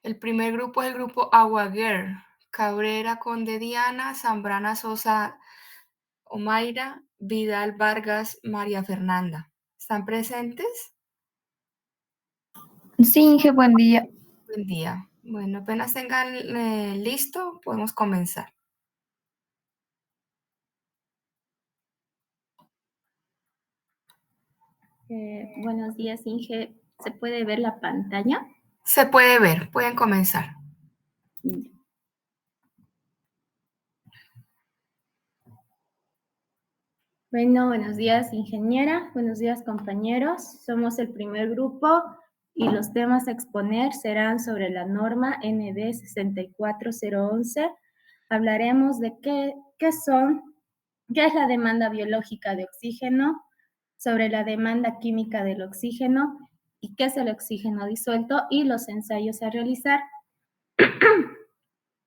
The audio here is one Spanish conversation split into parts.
El primer grupo es el grupo Agua Girl, Cabrera Conde Diana, Zambrana Sosa Omaira, Vidal Vargas, María Fernanda. ¿Están presentes? Sí, Inge, buen día. Buen día. Bueno, apenas tengan listo, podemos comenzar. Buenos días, Inge. ¿Se puede ver la pantalla? Se puede ver, pueden comenzar. Bueno, buenos días, ingeniera. Buenos días, compañeros. Somos el primer grupo y los temas a exponer serán sobre la norma ND 64011. Hablaremos de qué es la demanda biológica de oxígeno, sobre la demanda química del oxígeno y qué es el oxígeno disuelto y los ensayos a realizar.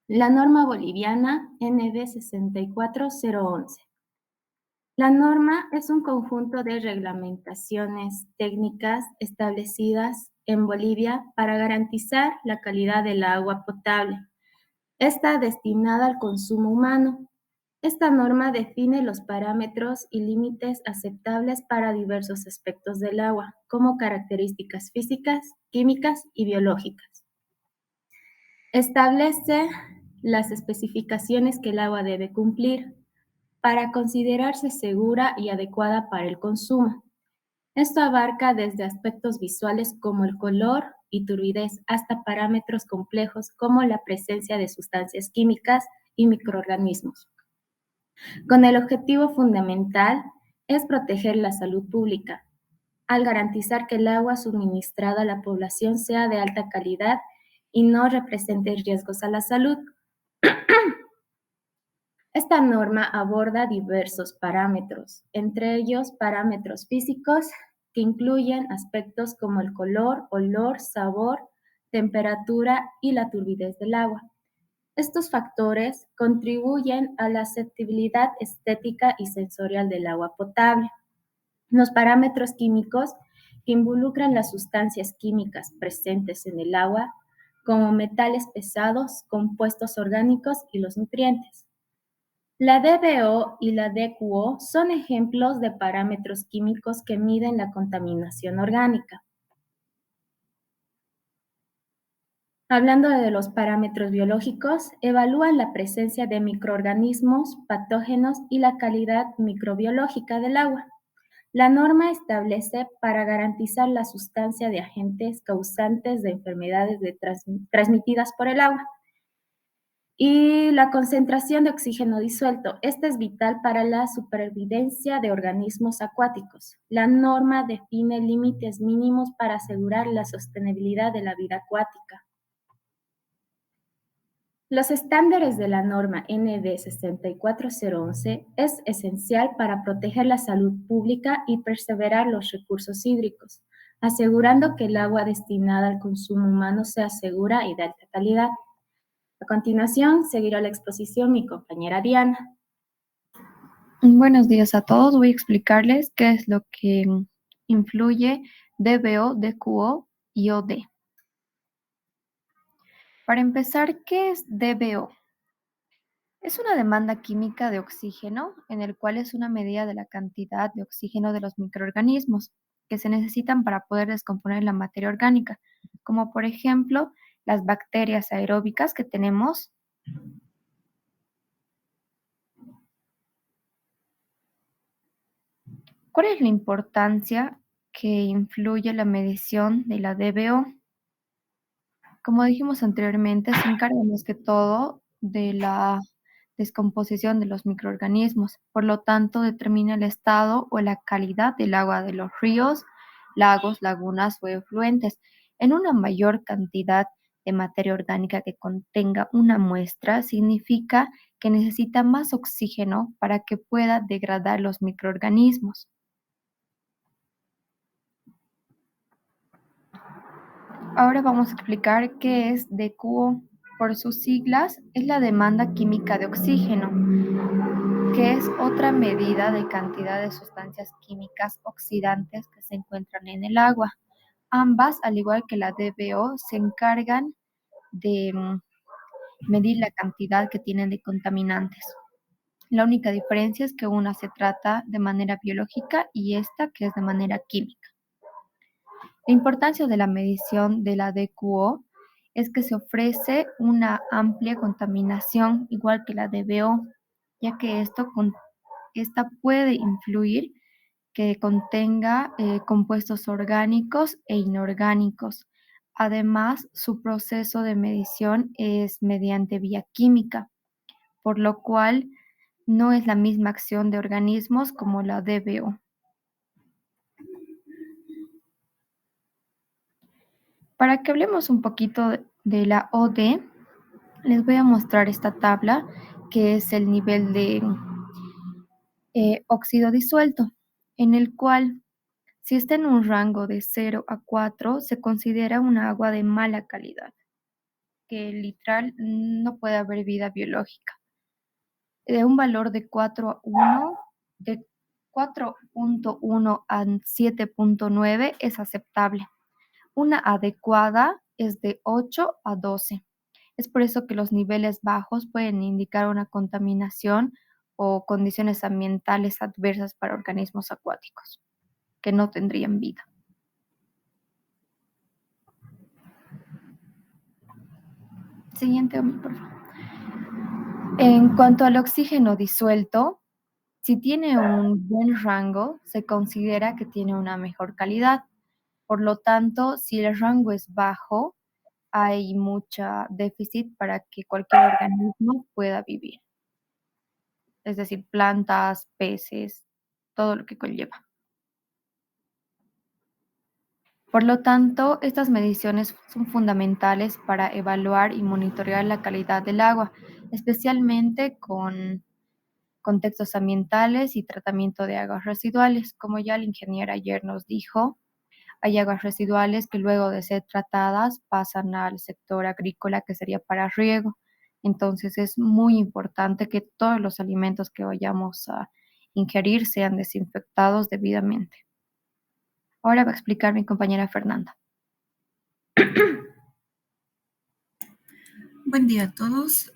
La norma boliviana NB 64011. La norma es un conjunto de reglamentaciones técnicas establecidas en Bolivia para garantizar la calidad del agua potable. Está destinada al consumo humano. Esta norma define los parámetros y límites aceptables para diversos aspectos del agua, como características físicas, químicas y biológicas. Establece las especificaciones que el agua debe cumplir para considerarse segura y adecuada para el consumo. Esto abarca desde aspectos visuales como el color y turbidez hasta parámetros complejos como la presencia de sustancias químicas y microorganismos. Con el objetivo fundamental es proteger la salud pública, al garantizar que el agua suministrada a la población sea de alta calidad y no represente riesgos a la salud. Esta norma aborda diversos parámetros, entre ellos parámetros físicos que incluyen aspectos como el color, olor, sabor, temperatura y la turbidez del agua. Estos factores contribuyen a la aceptabilidad estética y sensorial del agua potable. Los parámetros químicos que involucran las sustancias químicas presentes en el agua, como metales pesados, compuestos orgánicos y los nutrientes. La DBO y la DQO son ejemplos de parámetros químicos que miden la contaminación orgánica. Hablando de los parámetros biológicos, evalúan la presencia de microorganismos, patógenos y la calidad microbiológica del agua. La norma establece para garantizar la sustancia de agentes causantes de enfermedades transmitidas por el agua. Y la concentración de oxígeno disuelto. Esta es vital para la supervivencia de organismos acuáticos. La norma define límites mínimos para asegurar la sostenibilidad de la vida acuática. Los estándares de la norma ND 64011 es esencial para proteger la salud pública y preservar los recursos hídricos, asegurando que el agua destinada al consumo humano sea segura y de alta calidad. A continuación, seguirá la exposición mi compañera Diana. Buenos días a todos. Voy a explicarles qué es lo que influye DBO, DQO y OD. Para empezar, ¿qué es DBO? Es una demanda química de oxígeno, en el cual es una medida de la cantidad de oxígeno de los microorganismos que se necesitan para poder descomponer la materia orgánica, como por ejemplo las bacterias aeróbicas que tenemos. ¿Cuál es la importancia que influye la medición de la DBO? Como dijimos anteriormente, se encarga más que todo de la descomposición de los microorganismos, por lo tanto determina el estado o la calidad del agua de los ríos, lagos, lagunas o efluentes. En una mayor cantidad de materia orgánica que contenga una muestra significa que necesita más oxígeno para que pueda degradar los microorganismos. Ahora vamos a explicar qué es DQO. Por sus siglas, es la demanda química de oxígeno, que es otra medida de cantidad de sustancias químicas oxidantes que se encuentran en el agua. Ambas, al igual que la DBO, se encargan de medir la cantidad que tienen de contaminantes. La única diferencia es que una se trata de manera biológica y esta que es de manera química. La importancia de la medición de la DQO es que se ofrece una amplia contaminación, igual que la DBO, ya que esta puede influir que contenga compuestos orgánicos e inorgánicos. Además, su proceso de medición es mediante vía química, por lo cual no es la misma acción de organismos como la DBO. Para que hablemos un poquito de la OD, les voy a mostrar esta tabla que es el nivel de óxido disuelto, en el cual si está en un rango de 0 a 4, se considera una agua de mala calidad, que literal no puede haber vida biológica. De un valor de 4 a 1, de 4.1 a 7.9 es aceptable. Una adecuada es de 8 a 12. Es por eso que los niveles bajos pueden indicar una contaminación o condiciones ambientales adversas para organismos acuáticos que no tendrían vida. Siguiente, por favor. En cuanto al oxígeno disuelto, si tiene un buen rango, se considera que tiene una mejor calidad. Por lo tanto, si el rango es bajo, hay mucha déficit para que cualquier organismo pueda vivir. Es decir, plantas, peces, todo lo que conlleva. Por lo tanto, estas mediciones son fundamentales para evaluar y monitorear la calidad del agua, especialmente con contextos ambientales y tratamiento de aguas residuales. Como ya el ingeniero ayer nos dijo, hay aguas residuales que luego de ser tratadas pasan al sector agrícola, que sería para riego. Entonces es muy importante que todos los alimentos que vayamos a ingerir sean desinfectados debidamente. Ahora va a explicar mi compañera Fernanda. Buen día a todos.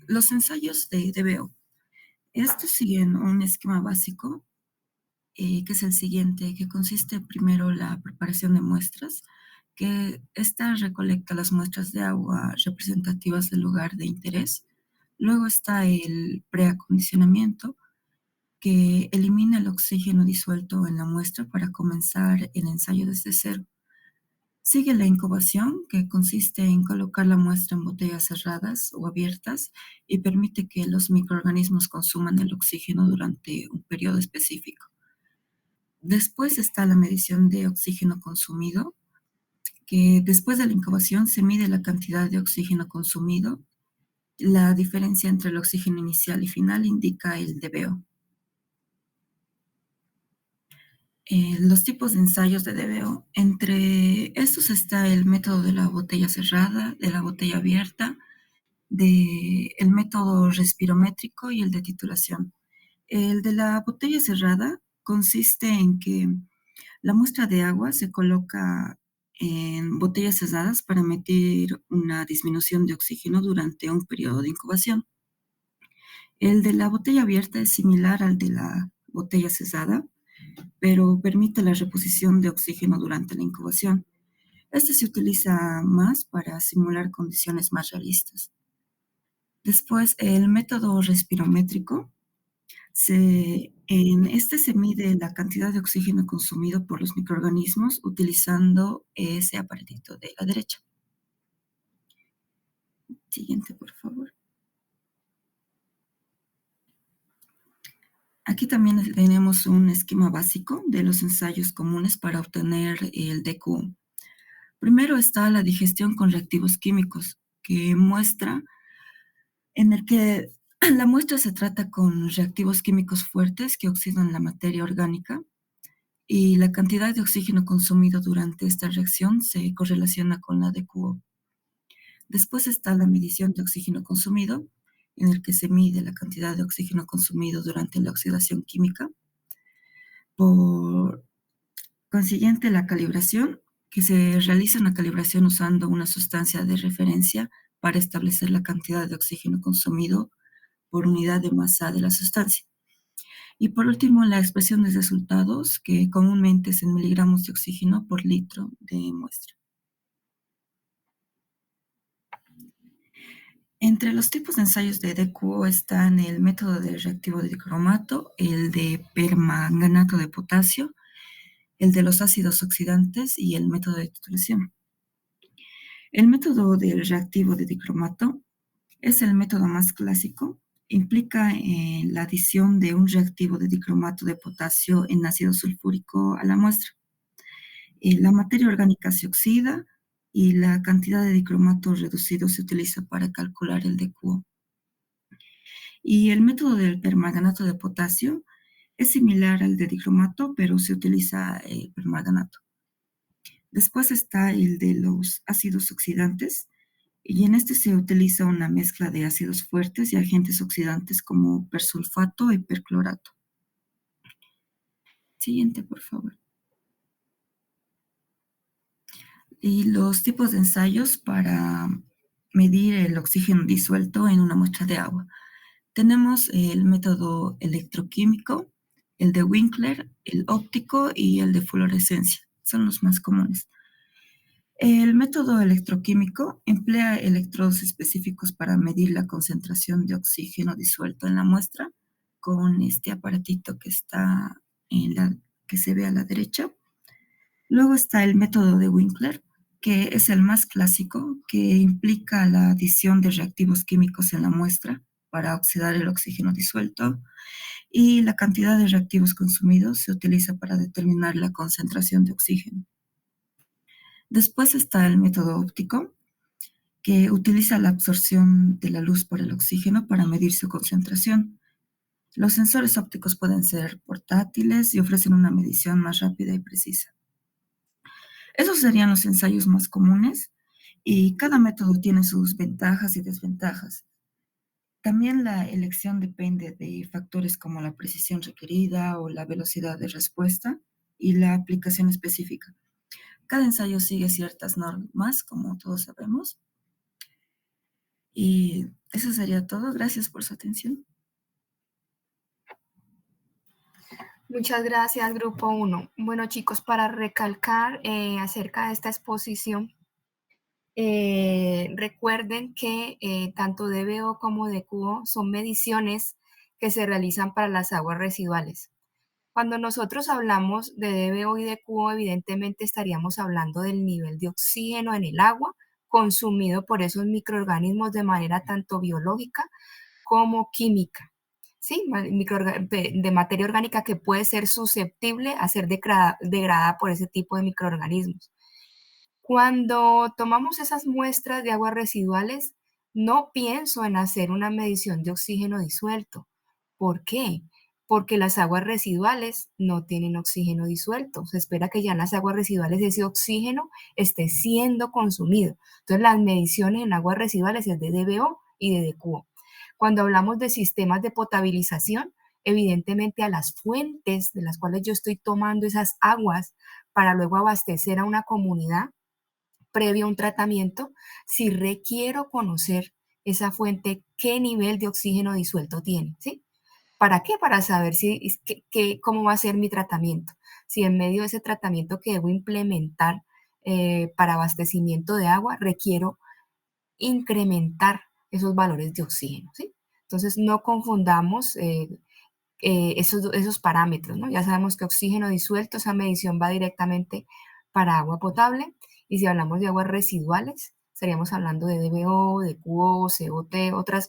Los ensayos de DBO. Estos siguen un esquema básico, que es el siguiente, que consiste primero la preparación de muestras, que esta recolecta las muestras de agua representativas del lugar de interés. Luego está el preacondicionamiento, que elimina el oxígeno disuelto en la muestra para comenzar el ensayo desde cero. Sigue la incubación, que consiste en colocar la muestra en botellas cerradas o abiertas y permite que los microorganismos consuman el oxígeno durante un periodo específico. Después está la medición de oxígeno consumido, que después de la incubación se mide la cantidad de oxígeno consumido. La diferencia entre el oxígeno inicial y final indica el DBO. Los tipos de ensayos de DBO. Entre estos está el método de la botella cerrada, de la botella abierta, el método respirométrico y el de titulación. El de la botella cerrada consiste en que la muestra de agua se coloca en botellas cerradas para medir una disminución de oxígeno durante un periodo de incubación. El de la botella abierta es similar al de la botella cerrada, pero permite la reposición de oxígeno durante la incubación. Este se utiliza más para simular condiciones más realistas. Después, el método respirométrico. En este se mide la cantidad de oxígeno consumido por los microorganismos utilizando ese aparatito de la derecha. Siguiente, por favor. Aquí también tenemos un esquema básico de los ensayos comunes para obtener el DQO. Primero está la digestión con reactivos químicos, que muestra en el que la muestra se trata con reactivos químicos fuertes que oxidan la materia orgánica y la cantidad de oxígeno consumido durante esta reacción se correlaciona con la DQO. Después está la medición de oxígeno consumido, en el que se mide la cantidad de oxígeno consumido durante la oxidación química. Por consiguiente, la calibración, que se realiza una calibración usando una sustancia de referencia para establecer la cantidad de oxígeno consumido por unidad de masa de la sustancia. Y por último, la expresión de resultados, que comúnmente es en miligramos de oxígeno por litro de muestra. Entre los tipos de ensayos de DQO están el método de reactivo de dicromato, el de permanganato de potasio, el de los ácidos oxidantes y el método de titulación. El método del reactivo de dicromato es el método más clásico. Implica la adición de un reactivo de dicromato de potasio en ácido sulfúrico a la muestra. La materia orgánica se oxida y la cantidad de dicromato reducido se utiliza para calcular el DQO. Y el método del permanganato de potasio es similar al de dicromato, pero se utiliza permanganato. Después está el de los ácidos oxidantes, y en este se utiliza una mezcla de ácidos fuertes y agentes oxidantes como persulfato y perclorato. Siguiente, por favor. Y los tipos de ensayos para medir el oxígeno disuelto en una muestra de agua. Tenemos el método electroquímico, el de Winkler, el óptico y el de fluorescencia. Son los más comunes. El método electroquímico emplea electrodos específicos para medir la concentración de oxígeno disuelto en la muestra con este aparatito que está que se ve a la derecha. Luego está el método de Winkler, que es el más clásico, que implica la adición de reactivos químicos en la muestra para oxidar el oxígeno disuelto, y la cantidad de reactivos consumidos se utiliza para determinar la concentración de oxígeno. Después está el método óptico, que utiliza la absorción de la luz por el oxígeno para medir su concentración. Los sensores ópticos pueden ser portátiles y ofrecen una medición más rápida y precisa. Esos serían los ensayos más comunes, y cada método tiene sus ventajas y desventajas. También la elección depende de factores como la precisión requerida o la velocidad de respuesta y la aplicación específica. Cada ensayo sigue ciertas normas, como todos sabemos. Y eso sería todo. Gracias por su atención. Muchas gracias, Grupo 1. Bueno, chicos, para recalcar acerca de esta exposición, recuerden que tanto DBO como DQO son mediciones que se realizan para las aguas residuales. Cuando nosotros hablamos de DBO y DQO, evidentemente estaríamos hablando del nivel de oxígeno en el agua consumido por esos microorganismos de manera tanto biológica como química. ¿Sí? De materia orgánica que puede ser susceptible a ser degradada por ese tipo de microorganismos. Cuando tomamos esas muestras de aguas residuales, no pienso en hacer una medición de oxígeno disuelto. ¿Por qué? Porque las aguas residuales no tienen oxígeno disuelto. Se espera que ya en las aguas residuales ese oxígeno esté siendo consumido. Entonces, las mediciones en aguas residuales es de DBO y de DQO. Cuando hablamos de sistemas de potabilización, evidentemente a las fuentes de las cuales yo estoy tomando esas aguas para luego abastecer a una comunidad, previo a un tratamiento, si requiero conocer esa fuente, qué nivel de oxígeno disuelto tiene, ¿sí? ¿Para qué? Para saber cómo va a ser mi tratamiento. Si en medio de ese tratamiento que debo implementar para abastecimiento de agua, requiero incrementar esos valores de oxígeno, ¿sí? Entonces, no confundamos esos parámetros, ¿no? Ya sabemos que oxígeno disuelto, esa medición va directamente para agua potable, y si hablamos de aguas residuales, estaríamos hablando de DBO, de QO, COT,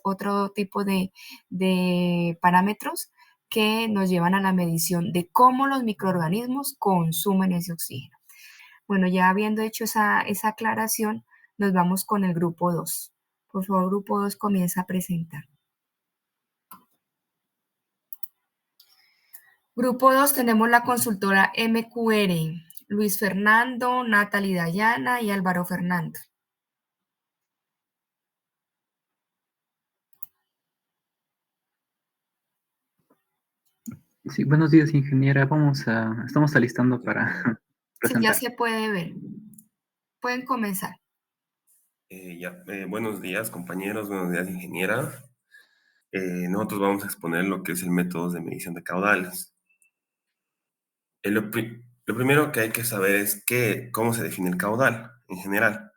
otro tipo de parámetros que nos llevan a la medición de cómo los microorganismos consumen ese oxígeno. Bueno, ya habiendo hecho esa aclaración, nos vamos con el grupo 2. Por favor, grupo 2 comienza a presentar. Grupo 2 tenemos la consultora MQR, Luis Fernando, Natalie Dayana y Álvaro Fernando. Sí, buenos días, ingeniera. Estamos alistando para Sí, ya presentar. se puede ver. Pueden comenzar. Buenos días, compañeros, buenos días, ingeniera. Nosotros vamos a exponer lo que es el método de medición de caudales. Lo primero que hay que saber es cómo se define el caudal en general.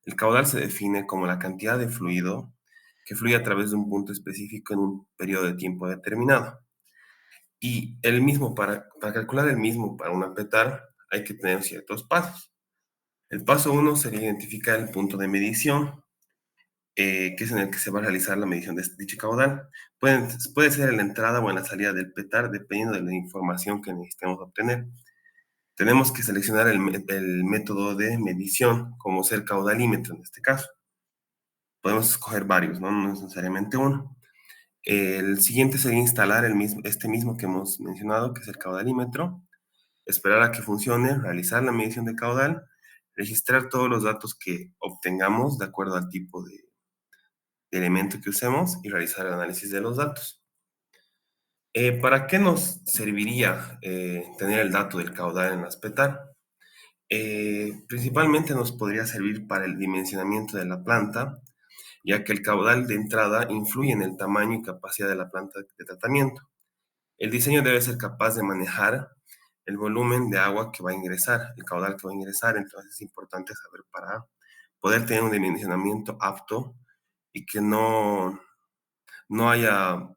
El caudal se define como la cantidad de fluido que fluye a través de un punto específico en un periodo de tiempo determinado. Y el mismo, para calcular el mismo para una petar, hay que tener ciertos pasos. El paso 1 sería identificar el punto de medición, que es en el que se va a realizar la medición de dicho caudal. Puede ser en la entrada o en la salida del petar, dependiendo de la información que necesitemos obtener. Tenemos que seleccionar el método de medición, como ser caudalímetro en este caso. Podemos escoger varios, ¿no? No es necesariamente uno. El siguiente sería instalar este mismo que hemos mencionado, que es el caudalímetro, esperar a que funcione, realizar la medición de caudal, registrar todos los datos que obtengamos de acuerdo al tipo de elemento que usemos y realizar el análisis de los datos. ¿Para qué nos serviría tener el dato del caudal en las PETAR? Principalmente nos podría servir para el dimensionamiento de la planta, ya que el caudal de entrada influye en el tamaño y capacidad de la planta de tratamiento. El diseño debe ser capaz de manejar el volumen de agua que va a ingresar, el caudal que va a ingresar, entonces es importante saber para poder tener un dimensionamiento apto y que no haya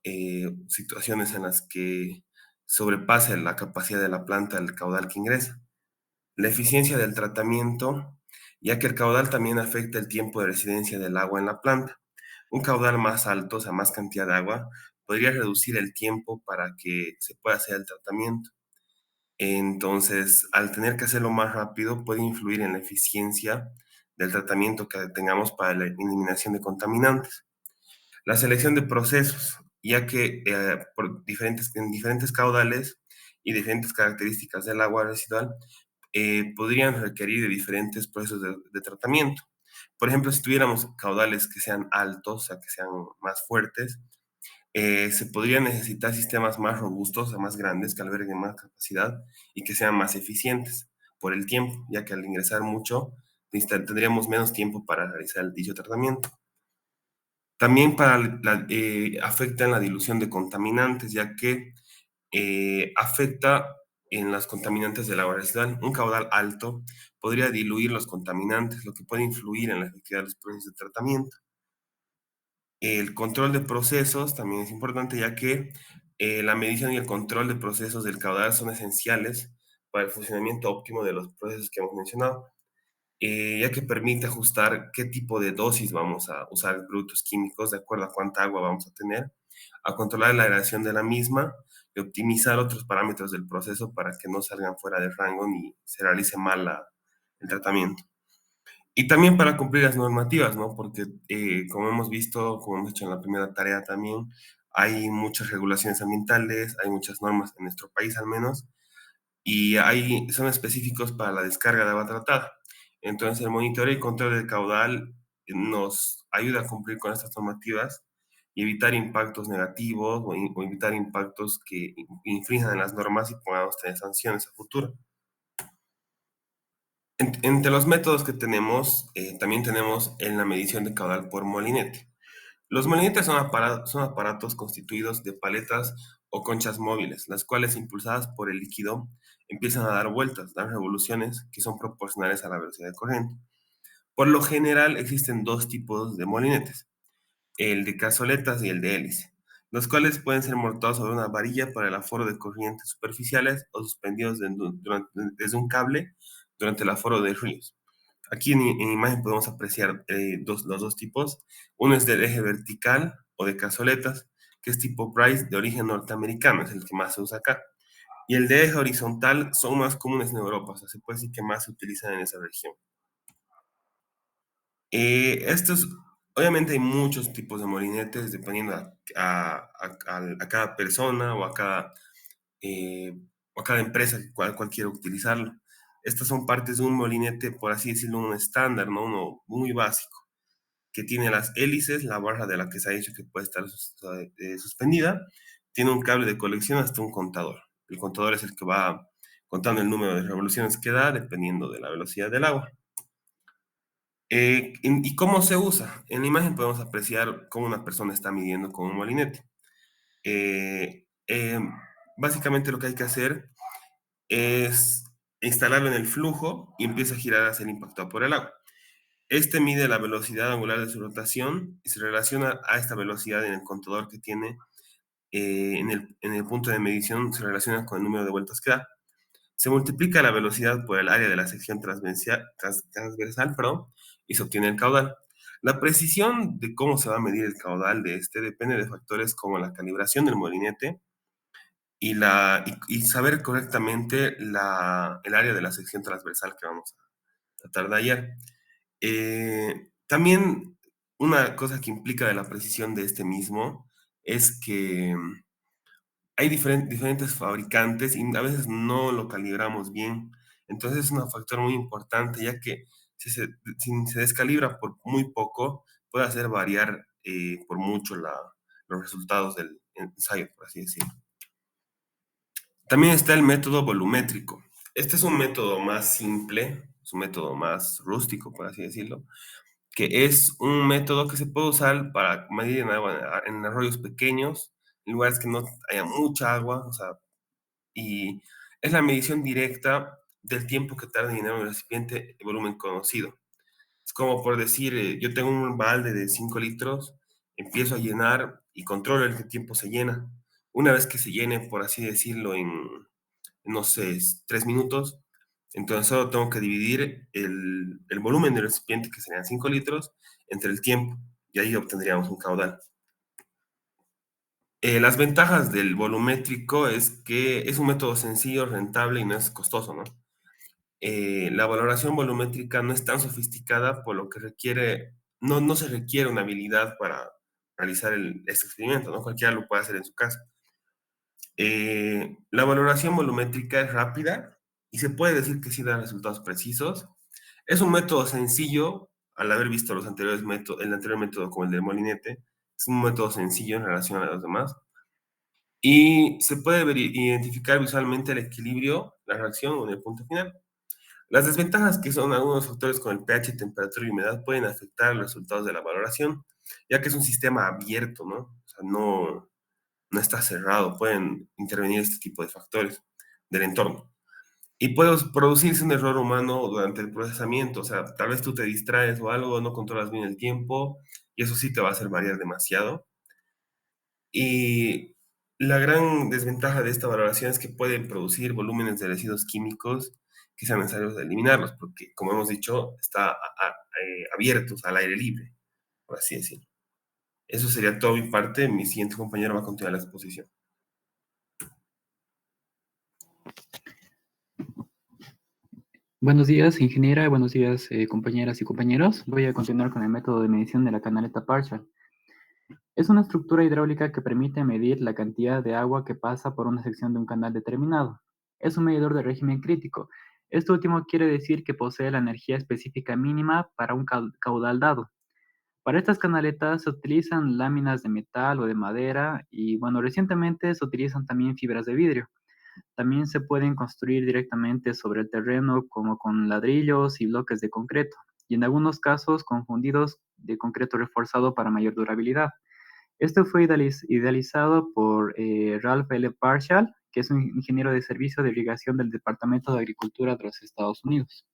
situaciones en las que sobrepase la capacidad de la planta el caudal que ingresa. La eficiencia del tratamiento, ya que el caudal también afecta el tiempo de residencia del agua en la planta. Un caudal más alto, o sea, más cantidad de agua, podría reducir el tiempo para que se pueda hacer el tratamiento. Entonces, al tener que hacerlo más rápido, puede influir en la eficiencia del tratamiento que tengamos para la eliminación de contaminantes. La selección de procesos, ya que en diferentes caudales y diferentes características del agua residual podrían requerir de diferentes procesos de tratamiento. Por ejemplo, si tuviéramos caudales que sean altos, o sea, que sean más fuertes, se podrían necesitar sistemas más robustos, o sea, más grandes, que alberguen más capacidad y que sean más eficientes por el tiempo, ya que al ingresar mucho, tendríamos menos tiempo para realizar el dicho tratamiento. También afecta en la dilución de contaminantes, ya que afecta en las contaminantes del agua residual. Un caudal alto podría diluir los contaminantes, lo que puede influir en la efectividad de los procesos de tratamiento. El control de procesos también es importante, ya que la medición y el control de procesos del caudal son esenciales para el funcionamiento óptimo de los procesos que hemos mencionado, ya que permite ajustar qué tipo de dosis vamos a usar de productos químicos de acuerdo a cuánta agua vamos a tener, a controlar la aireación de la misma y optimizar otros parámetros del proceso para que no salgan fuera del rango ni se realice mal el tratamiento. Y también para cumplir las normativas, ¿no? Porque como hemos visto, como hemos hecho en la primera tarea también, hay muchas regulaciones ambientales, hay muchas normas en nuestro país al menos, y son específicos para la descarga de agua tratada. Entonces, el monitoreo y control del caudal nos ayuda a cumplir con estas normativas y evitar impactos negativos o evitar impactos que infrinjan en las normas y podamos tener sanciones a futuro. Entre los métodos que tenemos, también tenemos en la medición de caudal por molinete. Los molinetes son aparatos constituidos de paletas o conchas móviles, las cuales impulsadas por el líquido empiezan a dar vueltas, dar revoluciones que son proporcionales a la velocidad de corriente. Por lo general existen dos tipos de molinetes, el de cazoletas y el de hélice, los cuales pueden ser montados sobre una varilla para el aforo de corrientes superficiales o suspendidos desde un cable durante el aforo de ríos. Aquí en imagen podemos apreciar los dos tipos. Uno es del eje vertical o de cazoletas, que es tipo Bryce de origen norteamericano, es el que más se usa acá. Y el de eje horizontal son más comunes en Europa, o sea, se puede decir que más se utilizan en esa región. Obviamente hay muchos tipos de molinetes dependiendo a cada persona eh, o a cada empresa cual quiera utilizarlo. Estas son partes de un molinete, por así decirlo, un estándar, ¿no? Uno muy básico, que tiene las hélices, la barra de la que se ha dicho que puede estar suspendida, tiene un cable de colección hasta un contador. El contador es el que va contando el número de revoluciones que da dependiendo de la velocidad del agua. ¿Y cómo se usa? En la imagen podemos apreciar cómo una persona está midiendo con un molinete. Eh, eh, Básicamente lo que hay que hacer es instalarlo en el flujo y empieza a girar hacia el impactado por el agua. Este mide la velocidad angular de su rotación y se relaciona a esta velocidad en el contador que tiene en el punto de medición, se relaciona con el número de vueltas que da. Se multiplica la velocidad por el área de la sección transversal, perdón, y se obtiene el caudal. La precisión de cómo se va a medir el caudal de este depende de factores como la calibración del molinete y saber correctamente el área de la sección transversal que vamos a tratar de hallar. También una cosa que implica de la precisión de este mismo es que hay diferentes fabricantes y a veces no lo calibramos bien. Entonces es un factor muy importante, ya que si se descalibra por muy poco, puede hacer variar por mucho los resultados del ensayo, por así decirlo. También está el método volumétrico. Este es un método más simple, es un método más rústico, por así decirlo, que es un método que se puede usar para medir en arroyos pequeños, en lugares que no haya mucha agua, o sea, y es la medición directa del tiempo que tarda en llenar un recipiente de volumen conocido. Es como por decir, yo tengo un balde de 5 litros, empiezo a llenar y controlo el tiempo se llena. Una vez que se llene, por así decirlo, en, no sé, 3 minutos, entonces solo tengo que dividir el volumen del recipiente, que serían 5 litros, entre el tiempo, y ahí obtendríamos un caudal. Las ventajas del volumétrico es que es un método sencillo, rentable y no es costoso, ¿no? La valoración volumétrica no es tan sofisticada, por lo que no se requiere una habilidad para realizar este experimento, ¿no? Cualquiera lo puede hacer en su casa. La valoración volumétrica es rápida y se puede decir que sí da resultados precisos. Es un método sencillo, al haber visto los anteriores métodos, el anterior método como el del molinete, es un método sencillo en relación a los demás. Y se puede identificar visualmente el equilibrio, la reacción en el punto final. Las desventajas, que son algunos factores con el pH, temperatura y humedad, pueden afectar los resultados de la valoración, ya que es un sistema abierto, ¿no? O sea, no está cerrado, pueden intervenir este tipo de factores del entorno. Y puede producirse un error humano durante el procesamiento, o sea, tal vez tú te distraes o algo, no controlas bien el tiempo, y eso sí te va a hacer variar demasiado. Y la gran desventaja de esta valoración es que pueden producir volúmenes de residuos químicos que sean necesarios de eliminarlos, porque, como hemos dicho, está abiertos al aire libre, por así decirlo. Eso sería todo mi parte. Mi siguiente compañero va a continuar la exposición. Buenos días, ingeniera. Buenos días, compañeras y compañeros. Voy a continuar con el método de medición de la canaleta Parshall. Es una estructura hidráulica que permite medir la cantidad de agua que pasa por una sección de un canal determinado. Es un medidor de régimen crítico. Esto último quiere decir que posee la energía específica mínima para un caudal dado. Para estas canaletas se utilizan láminas de metal o de madera y, bueno, recientemente se utilizan también fibras de vidrio. También se pueden construir directamente sobre el terreno como con ladrillos y bloques de concreto, y en algunos casos confundidos de concreto reforzado para mayor durabilidad. Esto fue idealizado por Ralph L. Parshall, que es un ingeniero de servicio de irrigación del Departamento de Agricultura de los Estados Unidos.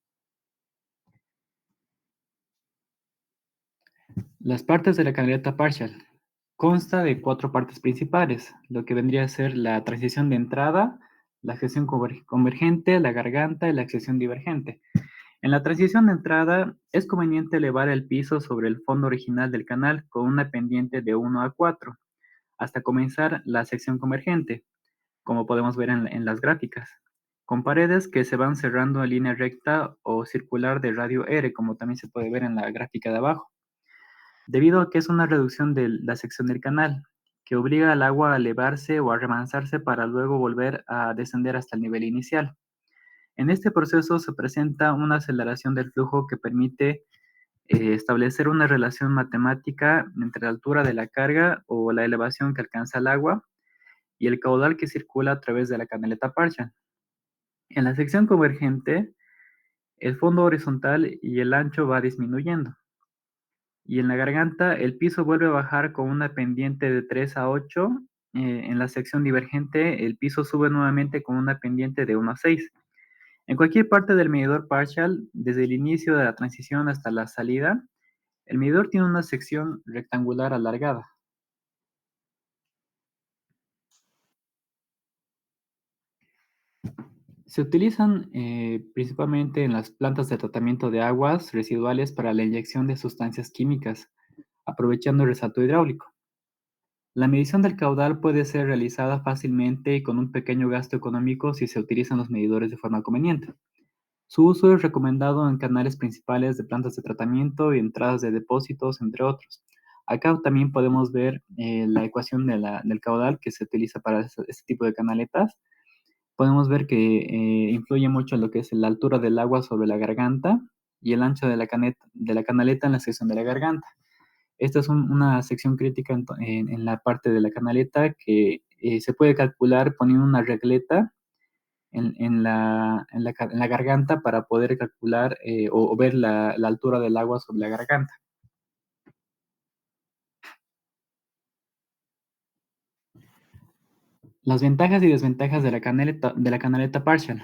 Las partes de la canaleta Parshall. Consta de 4 partes principales, lo que vendría a ser la transición de entrada, la sección convergente, la garganta y la sección divergente. En la transición de entrada es conveniente elevar el piso sobre el fondo original del canal con una pendiente de 1 a 4, hasta comenzar la sección convergente, como podemos ver en las gráficas, con paredes que se van cerrando en línea recta o circular de radio R, como también se puede ver en la gráfica de abajo, debido a que es una reducción de la sección del canal, que obliga al agua a elevarse o a remansarse para luego volver a descender hasta el nivel inicial. En este proceso se presenta una aceleración del flujo que permite establecer una relación matemática entre la altura de la carga o la elevación que alcanza el agua y el caudal que circula a través de la canaleta Parshall. En la sección convergente, el fondo horizontal y el ancho va disminuyendo. Y en la garganta el piso vuelve a bajar con una pendiente de 3 a 8. En la sección divergente el piso sube nuevamente con una pendiente de 1 a 6. En cualquier parte del medidor partial, desde el inicio de la transición hasta la salida, el medidor tiene una sección rectangular alargada. Se utilizan principalmente en las plantas de tratamiento de aguas residuales para la inyección de sustancias químicas, aprovechando el resalto hidráulico. La medición del caudal puede ser realizada fácilmente y con un pequeño gasto económico si se utilizan los medidores de forma conveniente. Su uso es recomendado en canales principales de plantas de tratamiento y entradas de depósitos, entre otros. Acá también podemos ver la ecuación del caudal que se utiliza para este tipo de canaletas. Podemos ver que influye mucho en lo que es la altura del agua sobre la garganta y el ancho de la canaleta en la sección de la garganta. Esta es una sección crítica en la parte de la canaleta que se puede calcular poniendo una regleta en la garganta para poder calcular o ver la altura del agua sobre la garganta. Las ventajas y desventajas de la canaleta partial.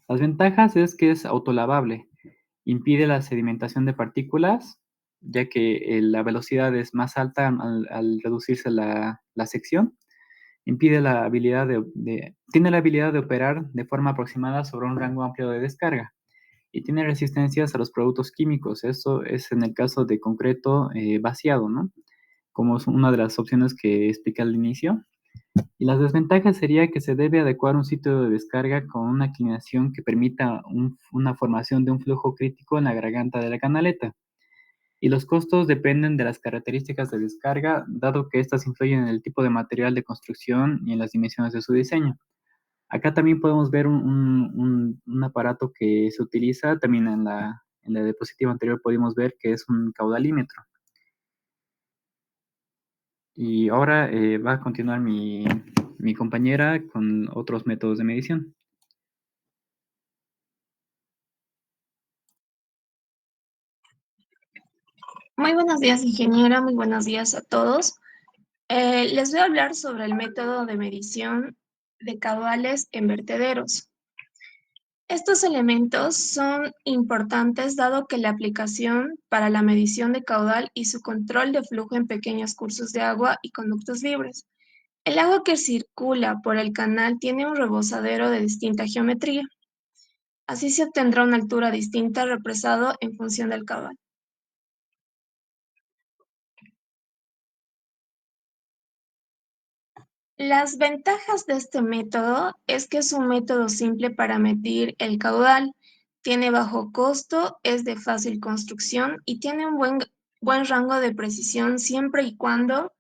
Las ventajas es que es autolavable, impide la sedimentación de partículas, ya que la velocidad es más alta al reducirse la sección. Tiene la habilidad de operar de forma aproximada sobre un rango amplio de descarga y tiene resistencias a los productos químicos. Eso es en el caso de concreto vaciado, ¿no? Como es una de las opciones que expliqué al inicio. Y las desventajas sería que se debe adecuar un sitio de descarga con una inclinación que permita una formación de un flujo crítico en la garganta de la canaleta. Y los costos dependen de las características de descarga, dado que estas influyen en el tipo de material de construcción y en las dimensiones de su diseño. Acá también podemos ver un aparato que se utiliza, también en la diapositiva anterior pudimos ver que es un caudalímetro. Y ahora va a continuar mi compañera con otros métodos de medición. Muy buenos días, ingeniera. Muy buenos días a todos. Les voy a hablar sobre el método de medición de caudales en vertederos. Estos elementos son importantes dado que la aplicación para la medición de caudal y su control de flujo en pequeños cursos de agua y conductos libres. El agua que circula por el canal tiene un rebosadero de distinta geometría. Así se obtendrá una altura distinta represado en función del caudal. Las ventajas de este método es que es un método simple para medir el caudal, tiene bajo costo, es de fácil construcción y tiene un buen rango de precisión siempre y cuando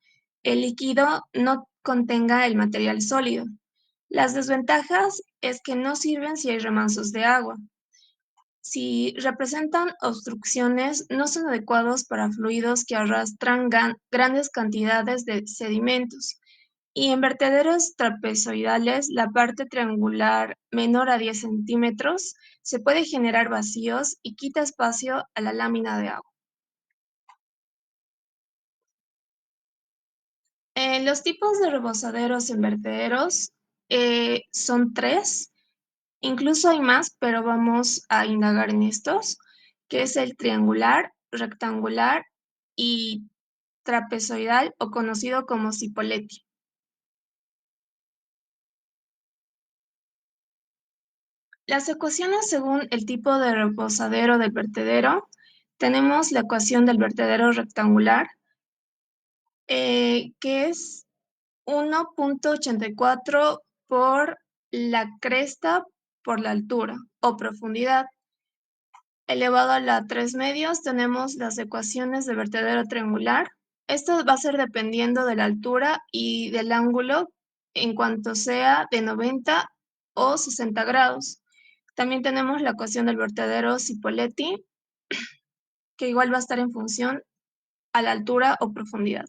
el líquido no contenga el material sólido. Las desventajas es que no sirven si hay remansos de agua. Si representan obstrucciones, no son adecuados para fluidos que arrastran grandes cantidades de sedimentos. Y en vertederos trapezoidales, la parte triangular menor a 10 centímetros se puede generar vacíos y quita espacio a la lámina de agua. Los tipos de rebosaderos en vertederos son tres, incluso hay más, pero vamos a indagar en estos, que es el triangular, rectangular y trapezoidal o conocido como Cipoletti. Las ecuaciones según el tipo de rebosadero del vertedero, tenemos la ecuación del vertedero rectangular, que es 1.84 por la cresta por la altura o profundidad. Elevado a la 3 medios, tenemos las ecuaciones del vertedero triangular. Esto va a ser dependiendo de la altura y del ángulo en cuanto sea de 90 o 60 grados. También tenemos la ecuación del vertedero Cipoletti, que igual va a estar en función a la altura o profundidad.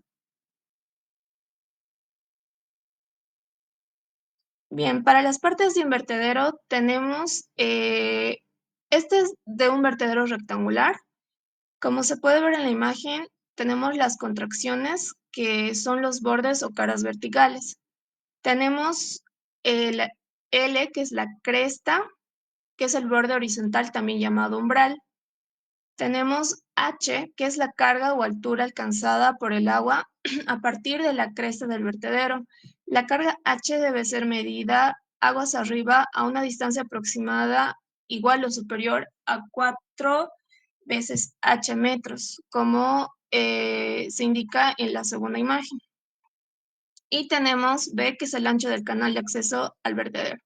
Bien, para las partes de un vertedero tenemos Este es de un vertedero rectangular. Como se puede ver en la imagen, tenemos las contracciones, que son los bordes o caras verticales. Tenemos el L, que es la cresta, que es el borde horizontal, también llamado umbral. Tenemos H, que es la carga o altura alcanzada por el agua a partir de la cresta del vertedero. La carga H debe ser medida aguas arriba a una distancia aproximada igual o superior a 4 veces H metros, como se indica en la segunda imagen. Y tenemos B, que es el ancho del canal de acceso al vertedero.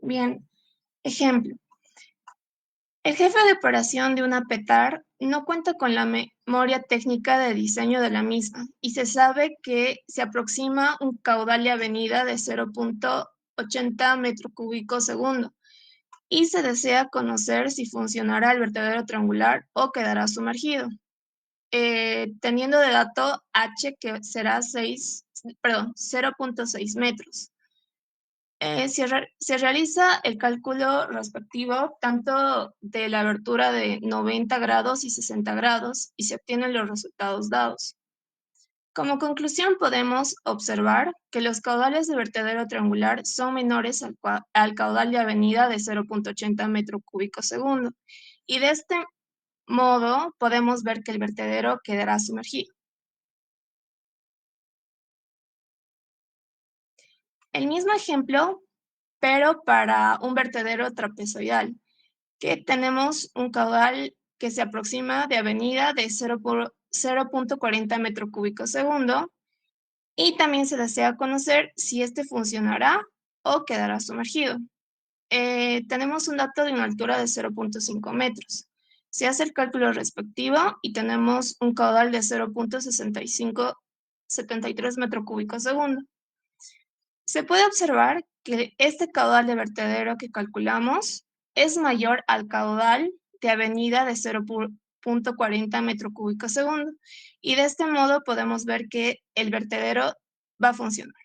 Bien, ejemplo. El jefe de operación de una PETAR no cuenta con la memoria técnica de diseño de la misma y se sabe que se aproxima un caudal de avenida de 0.80 metro cúbico segundo y se desea conocer si funcionará el vertedero triangular o quedará sumergido. Teniendo de dato H, que será 0.6 metros. Se realiza el cálculo respectivo tanto de la abertura de 90 grados y 60 grados y se obtienen los resultados dados. Como conclusión, podemos observar que los caudales de vertedero triangular son menores al caudal de avenida de 0.80 metro cúbico segundo, y de este modo podemos ver que el vertedero quedará sumergido. El mismo ejemplo, pero para un vertedero trapezoidal, que tenemos un caudal que se aproxima de avenida de 0.40 metro cúbico segundo, y también se desea conocer si este funcionará o quedará sumergido. Tenemos un dato de una altura de 0.5 metros. Se hace el cálculo respectivo y tenemos un caudal de 0.6573 metro cúbico segundo. Se puede observar que este caudal de vertedero que calculamos es mayor al caudal de avenida de 0.40 metro cúbico segundo, y de este modo podemos ver que el vertedero va a funcionar.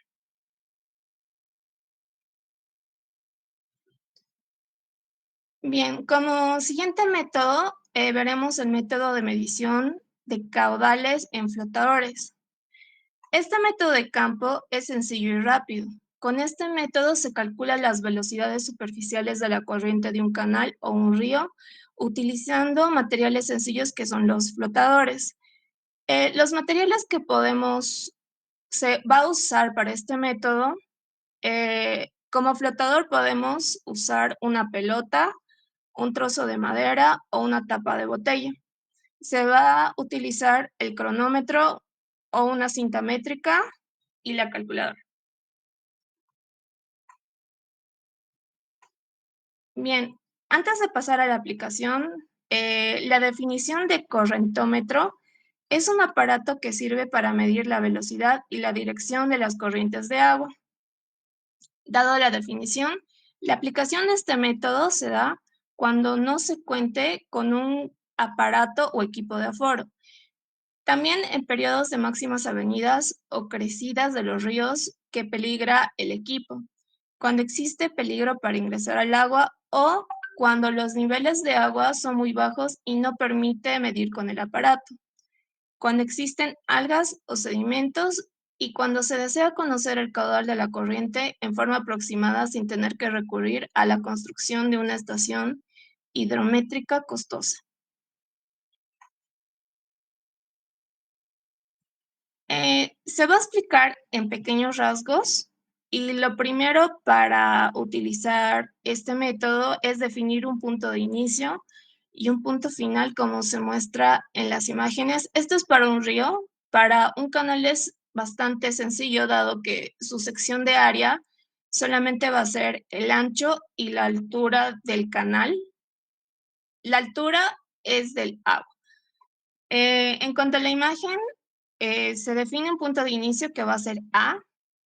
Bien, como siguiente método, veremos el método de medición de caudales en flotadores. Este método de campo es sencillo y rápido. Con este método se calculan las velocidades superficiales de la corriente de un canal o un río utilizando materiales sencillos que son los flotadores. Los materiales que se va a usar para este método, como flotador podemos usar una pelota, un trozo de madera o una tapa de botella. Se va a utilizar el cronómetro o una cinta métrica y la calculadora. Bien, antes de pasar a la aplicación, la definición de correntómetro es un aparato que sirve para medir la velocidad y la dirección de las corrientes de agua. Dado la definición, la aplicación de este método se da cuando no se cuente con un aparato o equipo de aforo. También en periodos de máximas avenidas o crecidas de los ríos que peligra el equipo, cuando existe peligro para ingresar al agua o cuando los niveles de agua son muy bajos y no permite medir con el aparato, cuando existen algas o sedimentos y cuando se desea conocer el caudal de la corriente en forma aproximada sin tener que recurrir a la construcción de una estación hidrométrica costosa. Se va a explicar en pequeños rasgos, y lo primero para utilizar este método es definir un punto de inicio y un punto final como se muestra en las imágenes. Esto es para un río. Para un canal es bastante sencillo, dado que su sección de área solamente va a ser el ancho y la altura del canal. La altura es del agua. En cuanto a la imagen, se define un punto de inicio que va a ser A,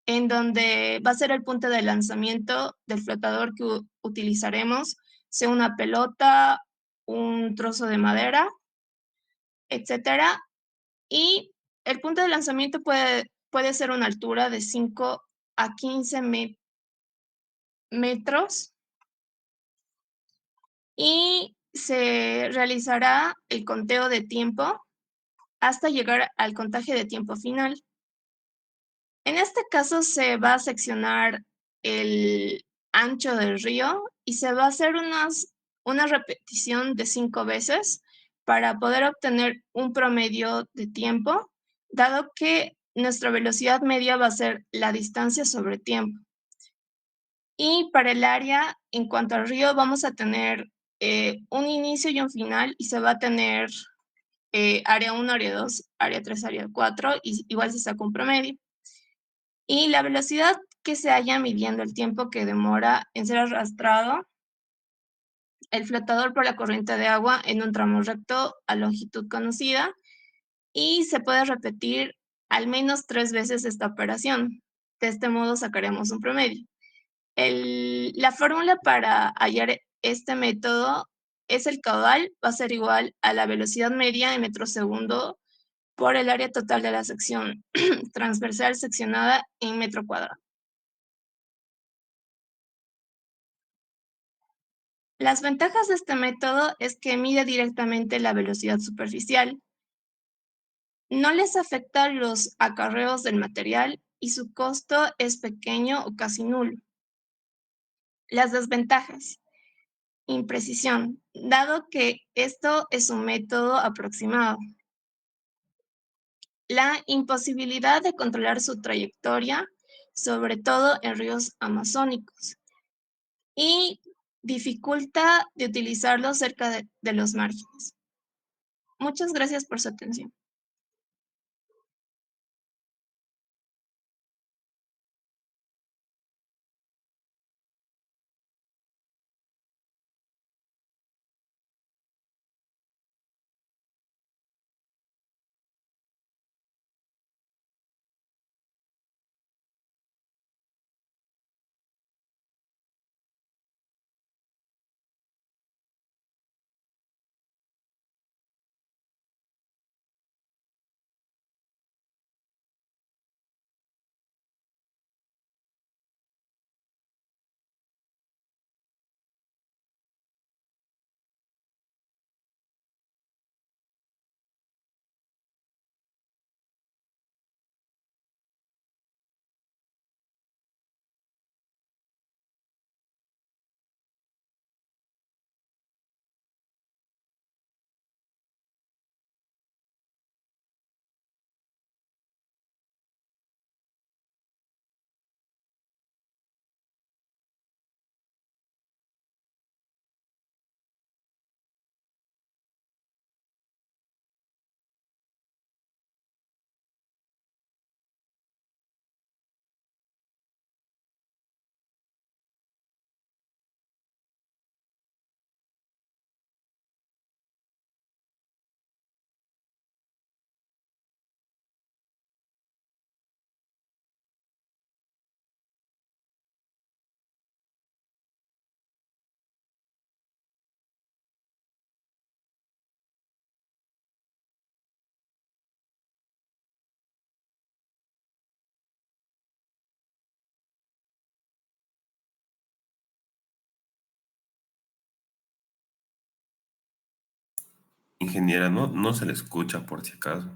en donde va a ser el punto de lanzamiento del flotador que utilizaremos, sea una pelota, un trozo de madera, etcétera. Y el punto de lanzamiento puede ser una altura de 5 a 15 metros y se realizará el conteo de tiempo hasta llegar al contaje de tiempo final. En este caso se va a seccionar el ancho del río y se va a hacer una repetición de 5 veces para poder obtener un promedio de tiempo, dado que nuestra velocidad media va a ser la distancia sobre tiempo. Y para el área, en cuanto al río, vamos a tener un inicio y un final y se va a tener área 1, área 2, área 3, área 4 y igual se saca un promedio. Y la velocidad que se haya midiendo el tiempo que demora en ser arrastrado el flotador por la corriente de agua en un tramo recto a longitud conocida y se puede repetir al menos 3 veces esta operación. De este modo sacaremos un promedio. La fórmula para hallar este método es el caudal, va a ser igual a la velocidad media en metros segundo por el área total de la sección transversal seccionada en metro cuadrado. Las ventajas de este método es que mide directamente la velocidad superficial, no les afecta los acarreos del material y su costo es pequeño o casi nulo. Las desventajas. Imprecisión, dado que esto es un método aproximado. La imposibilidad de controlar su trayectoria, sobre todo en ríos amazónicos, y dificulta de utilizarlo cerca de los márgenes. Muchas gracias por su atención. Ingeniera, no se le escucha por si acaso.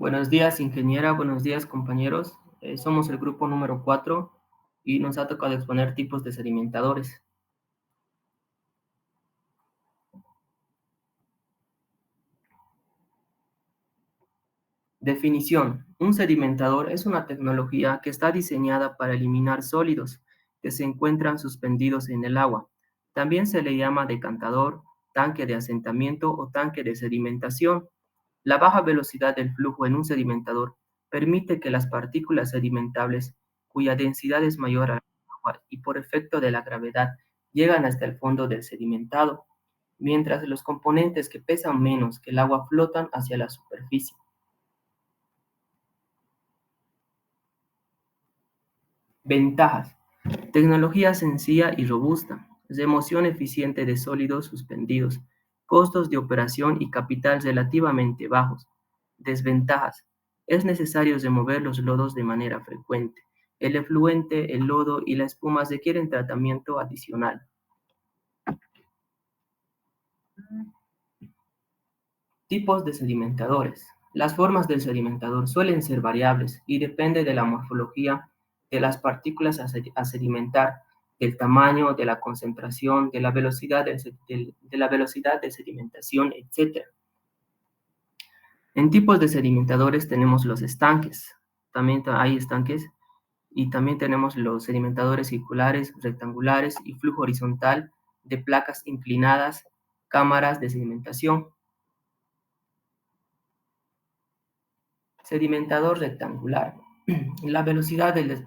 Buenos días, ingeniera. Buenos días, compañeros. Somos el grupo número 4 y nos ha tocado exponer tipos de sedimentadores. Definición. Un sedimentador es una tecnología que está diseñada para eliminar sólidos que se encuentran suspendidos en el agua. También se le llama decantador, tanque de asentamiento o tanque de sedimentación. La baja velocidad del flujo en un sedimentador permite que las partículas sedimentables, cuya densidad es mayor al agua y por efecto de la gravedad llegan hasta el fondo del sedimentado, mientras los componentes que pesan menos que el agua flotan hacia la superficie. Ventajas. Tecnología sencilla y robusta. Remoción eficiente de sólidos suspendidos. Costos de operación y capital relativamente bajos. Desventajas. Es necesario remover los lodos de manera frecuente. El efluente, el lodo y la espuma requieren tratamiento adicional. Tipos de sedimentadores. Las formas del sedimentador suelen ser variables y depende de la morfología de las partículas a sedimentar, del tamaño, de la concentración, de la velocidad de sedimentación, etc. En tipos de sedimentadores tenemos los estanques. También hay estanques y también tenemos los sedimentadores circulares, rectangulares y flujo horizontal de placas inclinadas, cámaras de sedimentación. Sedimentador rectangular. La velocidad del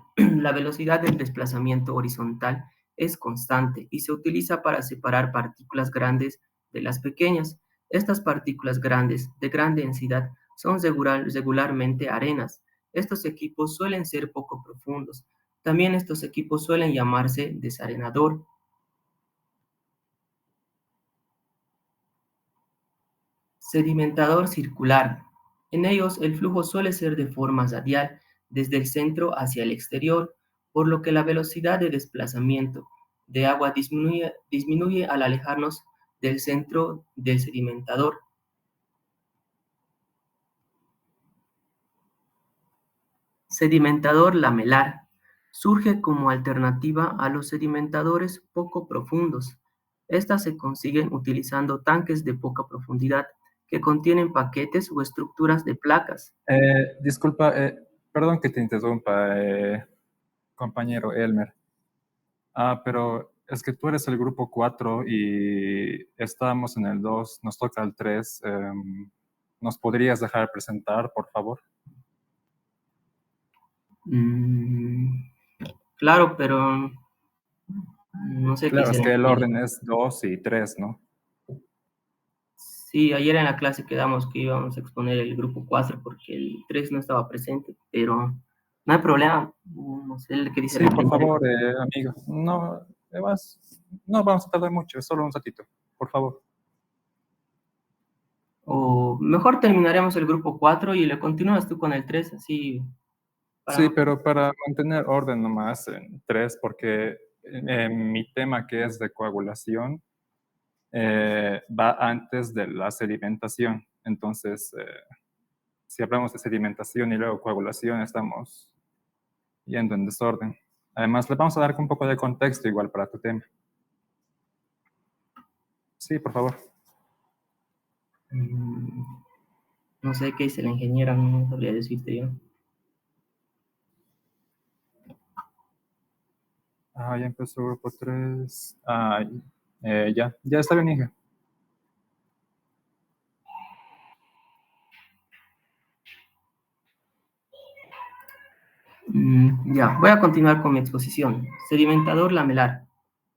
desplazamiento horizontal es constante y se utiliza para separar partículas grandes de las pequeñas. Estas partículas grandes, de gran densidad, son regularmente arenas. Estos equipos suelen ser poco profundos. También estos equipos suelen llamarse desarenador. Sedimentador circular. En ellos el flujo suele ser de forma radial, desde el centro hacia el exterior, por lo que la velocidad de desplazamiento de agua disminuye al alejarnos del centro del sedimentador. Sedimentador lamelar. Surge como alternativa a los sedimentadores poco profundos. Estas se consiguen utilizando tanques de poca profundidad que contienen paquetes o estructuras de placas. Disculpa, perdón que te interrumpa, compañero Elmer. Pero es que tú eres el grupo 4 y estábamos en el 2, nos toca el 3. ¿Nos podrías dejar presentar, por favor? Claro, pero no sé qué Claro, es que el hicieron. orden es 2 y 3, ¿no? Sí, ayer en la clase quedamos que íbamos a exponer el grupo 4 porque el 3 no estaba presente, pero no hay problema. No sé qué dice Sí, la por gente. favor, amigo. No, no vamos a tardar mucho, es solo un ratito, por favor. O mejor terminaremos el grupo 4 y le continúas tú con el 3, así. Sí, pero para mantener orden nomás en 3, porque mi tema que es de coagulación va antes de la sedimentación. Entonces, si hablamos de sedimentación y luego coagulación, estamos yendo en desorden. Además, le vamos a dar un poco de contexto igual para tu tema. Sí, por favor. No sé qué dice la ingeniera, no sabría decirte yo. Ya empezó el grupo 3. Ya está bien, hija. Ya, voy a continuar con mi exposición. Sedimentador lamelar.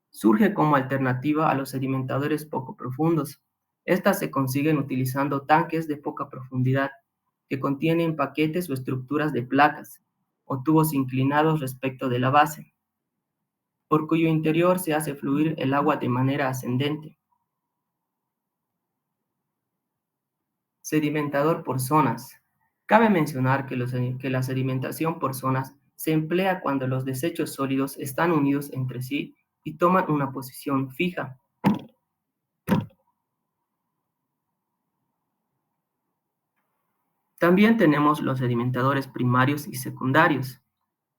Surge como alternativa a los sedimentadores poco profundos. Estas se consiguen utilizando tanques de poca profundidad que contienen paquetes o estructuras de placas o tubos inclinados respecto de la base, por cuyo interior se hace fluir el agua de manera ascendente. Sedimentador por zonas. Cabe mencionar que la sedimentación por zonas se emplea cuando los desechos sólidos están unidos entre sí y toman una posición fija. También tenemos los sedimentadores primarios y secundarios.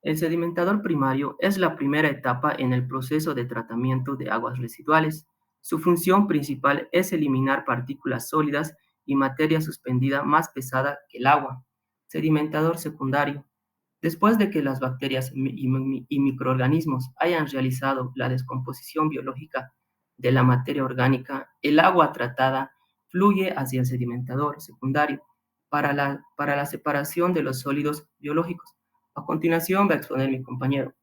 El sedimentador primario es la primera etapa en el proceso de tratamiento de aguas residuales. Su función principal es eliminar partículas sólidas y materia suspendida más pesada que el agua. Sedimentador secundario. Después de que las bacterias y microorganismos hayan realizado la descomposición biológica de la materia orgánica, el agua tratada fluye hacia el sedimentador secundario para la separación de los sólidos biológicos. A continuación va a exponer mi compañero.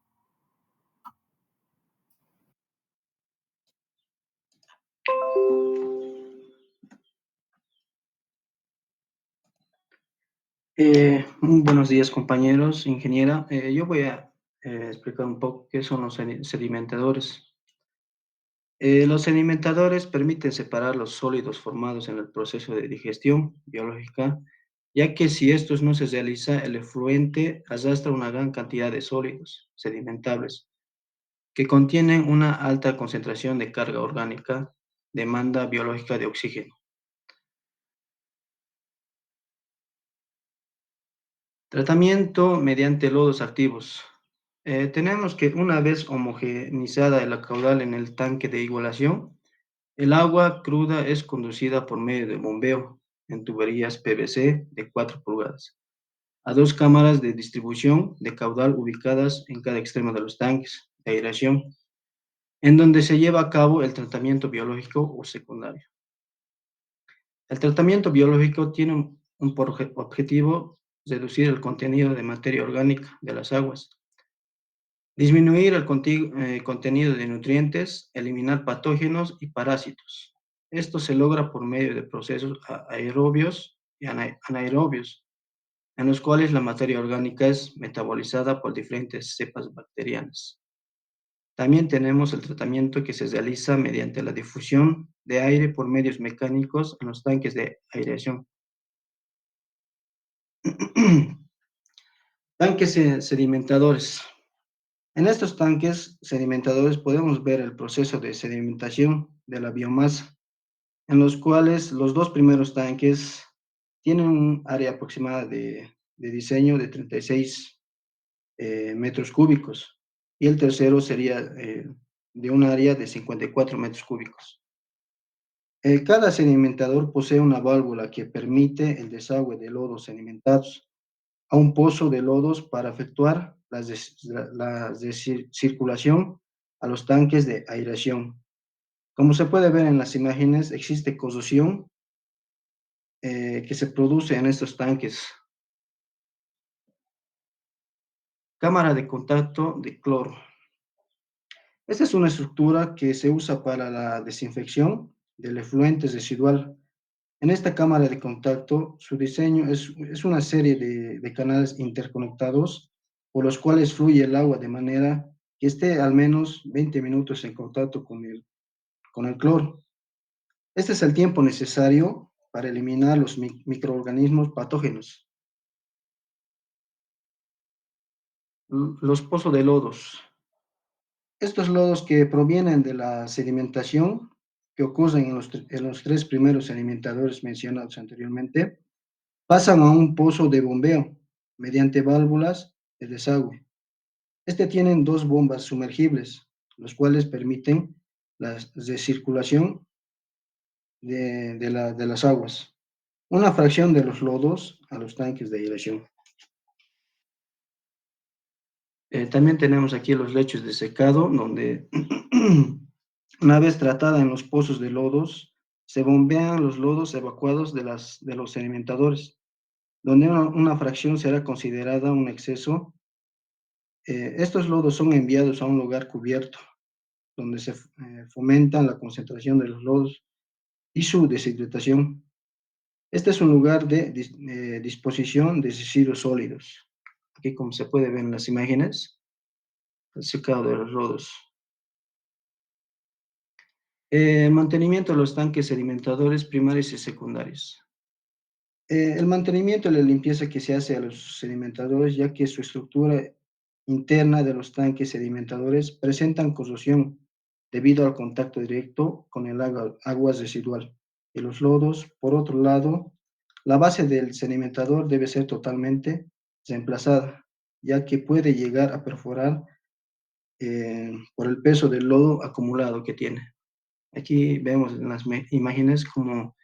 Muy buenos días, compañeros, ingeniera. Yo voy a explicar un poco qué son los sedimentadores. Los sedimentadores permiten separar los sólidos formados en el proceso de digestión biológica, ya que si estos no se realiza, el efluente arrastra una gran cantidad de sólidos sedimentables que contienen una alta concentración de carga orgánica, demanda biológica de oxígeno. Tratamiento mediante lodos activos. Tenemos que una vez homogeneizada la caudal en el tanque de igualación, el agua cruda es conducida por medio de bombeo en tuberías PVC de 4 pulgadas a dos cámaras de distribución de caudal ubicadas en cada extremo de los tanques de aireación, en donde se lleva a cabo el tratamiento biológico o secundario. El tratamiento biológico tiene un objetivo reducir el contenido de materia orgánica de las aguas, disminuir el contenido de nutrientes, eliminar patógenos y parásitos. Esto se logra por medio de procesos aerobios y anaerobios, en los cuales la materia orgánica es metabolizada por diferentes cepas bacterianas. También tenemos el tratamiento que se realiza mediante la difusión de aire por medios mecánicos en los tanques de aireación. Tanques sedimentadores. En estos tanques sedimentadores podemos ver el proceso de sedimentación de la biomasa, en los cuales los dos primeros tanques tienen un área aproximada de diseño de 36 metros cúbicos y el tercero sería de un área de 54 metros cúbicos. Cada sedimentador posee una válvula que permite el desagüe de lodos sedimentados a un pozo de lodos para efectuar la circulación a los tanques de aireación. Como se puede ver en las imágenes, existe corrosión que se produce en estos tanques. Cámara de contacto de cloro. Esta es una estructura que se usa para la desinfección del efluente residual. En esta cámara de contacto, su diseño es una serie de canales interconectados por los cuales fluye el agua de manera que esté al menos 20 minutos en contacto con el cloro. Este es el tiempo necesario para eliminar los microorganismos patógenos. Los pozos de lodos. Estos lodos que provienen de la sedimentación que ocurren en los tres primeros sedimentadores mencionados anteriormente, pasan a un pozo de bombeo mediante válvulas de desagüe. Este tienen dos bombas sumergibles, los cuales permiten la recirculación de las aguas. Una fracción de los lodos a los tanques de aireación. También tenemos aquí los lechos de secado, donde una vez tratada en los pozos de lodos, se bombean los lodos evacuados de los sedimentadores, donde una fracción será considerada un exceso. Estos lodos son enviados a un lugar cubierto, donde se fomenta la concentración de los lodos y su deshidratación. Este es un lugar de disposición de residuos sólidos. Aquí, como se puede ver en las imágenes, el secado de los lodos. Mantenimiento de los tanques sedimentadores primarios y secundarios. El mantenimiento y la limpieza que se hace a los sedimentadores, ya que su estructura interna de los tanques sedimentadores presentan corrosión debido al contacto directo con el agua residual y los lodos. Por otro lado, La base del sedimentador debe ser totalmente reemplazada, ya que puede llegar a perforar por el peso del lodo acumulado que tiene. Aquí vemos en las imágenes cómo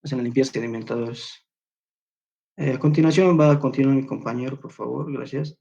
hacen la limpieza de sedimentadores. A continuación va a continuar mi compañero, por favor, gracias.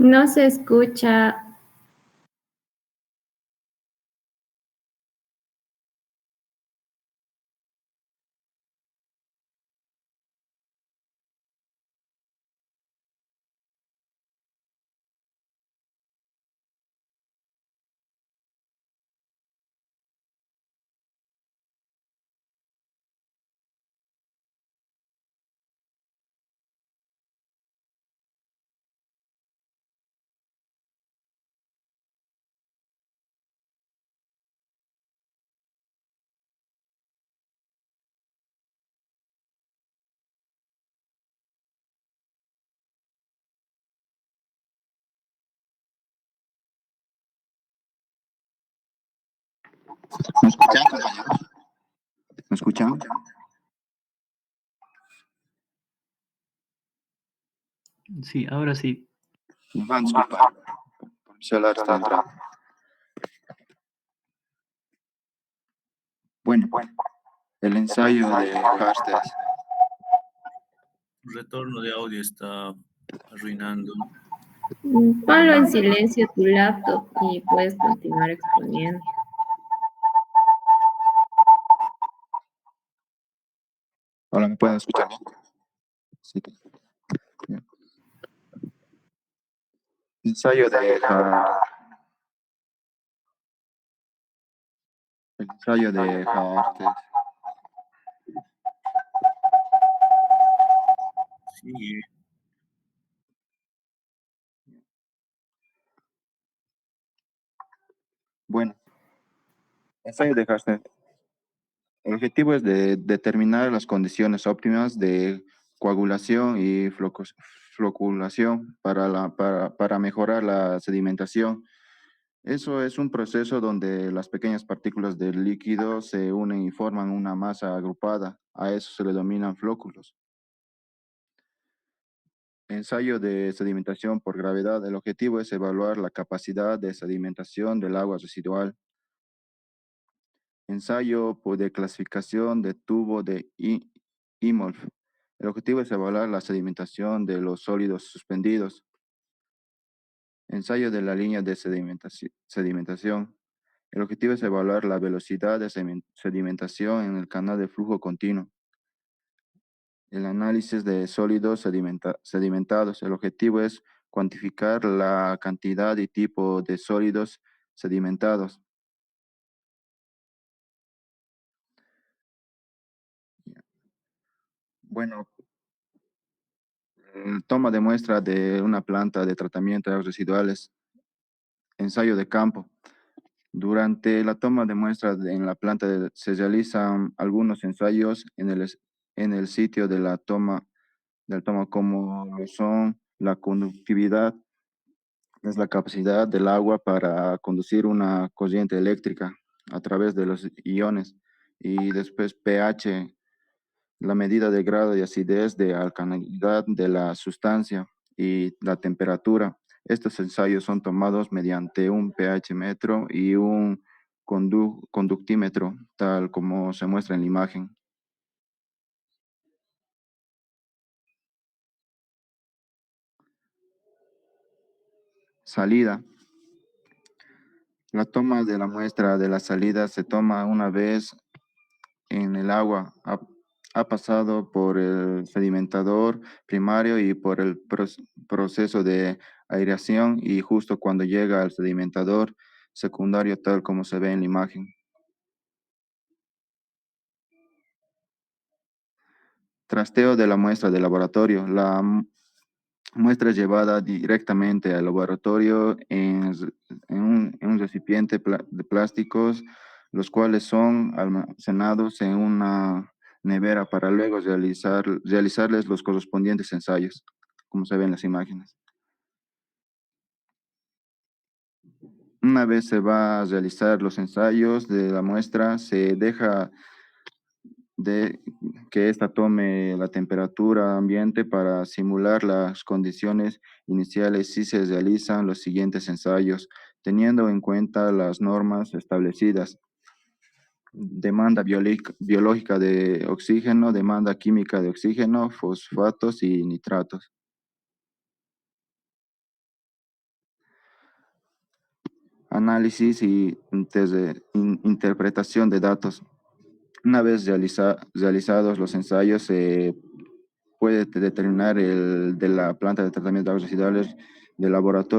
No se escucha. ¿Me escuchan, compañeros? ¿Me escuchan? Sí, ahora sí. Iván, disculpa, por mi celular está entrando. Bueno, el ensayo de Harstes. Retorno de audio está arruinando. Ponlo en silencio tu laptop y puedes continuar exponiendo. Hola, ¿me pueden escuchar bien? Sí. Bien. Ensayo de el ensayo de Harstes. Sí. Bueno, ensayo de Harstes. El objetivo es de determinar las condiciones óptimas de coagulación y floculación para mejorar la sedimentación. Eso es un proceso donde las pequeñas partículas del líquido se unen y forman una masa agrupada. A eso se le denominan flóculos. Ensayo de sedimentación por gravedad. El objetivo es evaluar la capacidad de sedimentación del agua residual. Ensayo de clasificación de tubo de Imolf. El objetivo es evaluar la sedimentación de los sólidos suspendidos. Ensayo de la línea de sedimentación. El objetivo es evaluar la velocidad de sedimentación en el canal de flujo continuo. El análisis de sólidos sedimentados. El objetivo es cuantificar la cantidad y tipo de sólidos sedimentados. Bueno, toma de muestra de una planta de tratamiento de aguas residuales. Ensayo de campo. Durante la toma de muestras en la planta se realizan algunos ensayos en el sitio de la toma, como lo son la conductividad, es la capacidad del agua para conducir una corriente eléctrica a través de los iones, y después pH, la medida de grado de acidez, de alcalinidad de la sustancia y la temperatura. Estos ensayos son tomados mediante un pH metro y un conductímetro, tal como se muestra en la imagen. Salida. La toma de la muestra de la salida se toma una vez en el agua. Ha pasado por el sedimentador primario y por el proceso de aireación y justo cuando llega al sedimentador secundario tal como se ve en la imagen. Trasteo de la muestra de laboratorio. La muestra es llevada directamente al laboratorio en un recipiente de plásticos, los cuales son almacenados en una nevera para luego realizarles los correspondientes ensayos, como se ven en las imágenes. Una vez se va a realizar los ensayos de la muestra, se deja de que ésta tome la temperatura ambiente para simular las condiciones iniciales si se realizan los siguientes ensayos, teniendo en cuenta las normas establecidas. Demanda biológica de oxígeno, demanda química de oxígeno, fosfatos y nitratos. Análisis y interpretación de datos. Una vez realizados los ensayos, se puede determinar el de la planta de tratamiento de aguas residuales del laboratorio